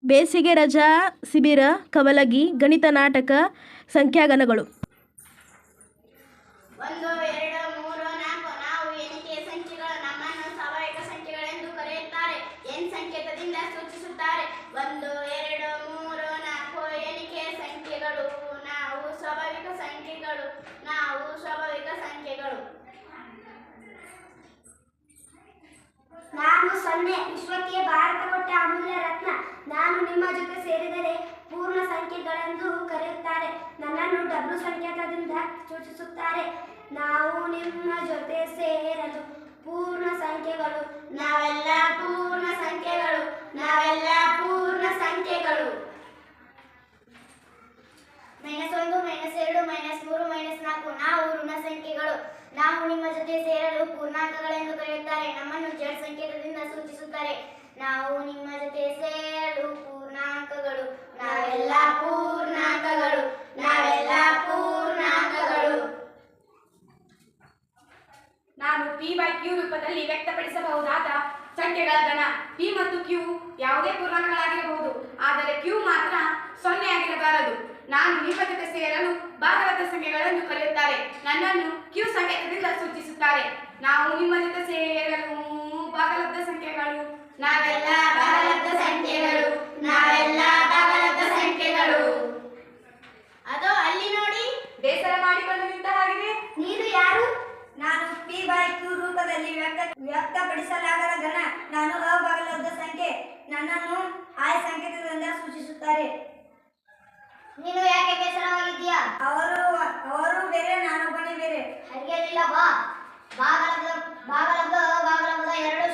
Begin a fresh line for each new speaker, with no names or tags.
ಬೇಸಿಗೆ ರಜಾ ಶಿಬಿರ ಕವಲಗಿ ಗಣಿತ ನಾಟಕ ಸಂಖ್ಯಾಗಣಗಳು
1 2 3 4 ನಾವು ಎಣಿಕೆಯ ಸಂಖ್ಯೆಗಳು ನಮ್ಮನ್ನು ಸ್ವಾಭಾವಿಕ ಸಂಖ್ಯೆಗಳೆಂದು ಕರೆಯುತ್ತಾರೆ. n ಸಂಕೇತದಿಂದ ಸೂಚಿಸುತ್ತಾರೆ. 1 2 3 4 ಎಣಿಕೆಯ ಸಂಖ್ಯೆಗಳು. ನಾವು ಸ್ವಾಭಾವಿಕ ಸಂಖ್ಯೆಗಳು.
ನಾನು 0 ವಿಶ್ವಕ್ಕೆ ಭಾರತ ಕೊಟ್ಟ ಅಮೂಲ್ಯ ರತ್ನ. ನಾನು ನಿಮ್ಮ ಜೊತೆ ಸೇರಿದರೆ ಪೂರ್ಣ ಸಂಖ್ಯೆಗಳೆಂದು ಕರೆಯುತ್ತಾರೆ. ನನ್ನನ್ನು ಡಬ್ಲ್ಯೂ ಸಂಕೇತದಿಂದ ಸೂಚಿಸುತ್ತಾರೆ. ನಾವು ನಿಮ್ಮ ಜೊತೆ ಸೇರಲು ಪೂರ್ಣ ಸಂಖ್ಯೆಗಳು.
ನಾವೆಲ್ಲ ಪೂರ್ಣ ಸಂಖ್ಯೆಗಳು. -1 -2 -3 -4 ನಾವು ಋಣ ಸಂಖ್ಯೆಗಳು. ನಾವು ನಿಮ್ಮ ಜೊತೆ ಸೇರಲು ಪೂರ್ಣಾಂಕಗಳೆಂದು ಕರೆಯುತ್ತಾರೆ. ನಮ್ಮನ್ನು z ಸಂಕೇತದಿಂದ ಸೂಚಿಸುತ್ತಾರೆ. ನಾವು ನಿಮ್ಮ ಜೊತೆ ಸೇರಲು ಪೂರ್ಣಾಂಕಗಳು. ನಾವೆಲ್ಲ ಪೂರ್ಣಾಂಕಗಳು.
ನಾನು p/q ರೂಪದಲ್ಲಿ ವ್ಯಕ್ತಪಡಿಸಬಹುದಾದ ಸಂಖ್ಯೆಗಳ ಗಣ. p ಮತ್ತು q ಯಾವುದೇ ಪೂರ್ಣಾಂಕಗಳಾಗಿರಬಹುದು, ಆದರೆ q ಮಾತ್ರ 0 ಆಗಿರಬಾರದು. ನಾನು ನಿಮ್ಮ ಜೊತೆ ಸೇರಲು ಭಾಗಲಬ್ಧ ಸಂಖ್ಯೆಗಳೆಂದು ಕರೆಯುತ್ತಾರೆ. ನನ್ನನ್ನು q ಸಂಕೇತದಿಂದ ಸೂಚಿಸುತ್ತಾರೆ. ನಾವು ನಿಮ್ಮ ಜೊತೆ ಸೇರಲು ಭಾಗಲಬ್ಧ ಸಂಖ್ಯೆಗಳು.
ನಾವೆಲ್ಲ ಭಾಗಲಬ್ಧ ಸಂಖ್ಯೆಗಳು. ಅದೋ ಅಲ್ಲಿ ನೋಡಿ,
ಬೇಸರ ಮಾಡಿಕೊಂಡು ನಿಂತ ಹಾಗಿದೆ.
ನೀನು ಯಾರು?
ನಾನು p/q ರೂಪದಲ್ಲಿ ವ್ಯಕ್ತಪಡಿಸಲಾಗದ ಗಣ. ನಾನು ಅಭಾಗಲಬ್ಧ ಸಂಖ್ಯೆ. ನನ್ನನ್ನು i ಸಂಕೇತದಿಂದ ಸೂಚಿಸುತ್ತಾರೆ.
ನೀನು ಯಾಕೆ ಬೇಸರವಾಗಿದ್ದೀಯಾ?
ಅವರು ಬೇರೆ, ನಾನೊಬ್ಬನೇ ಬೇರೆ.
ಹಾಗೇನಿಲ್ಲ ಬಾ. ಭಾಗಲಬ್ಧ ಎರಡು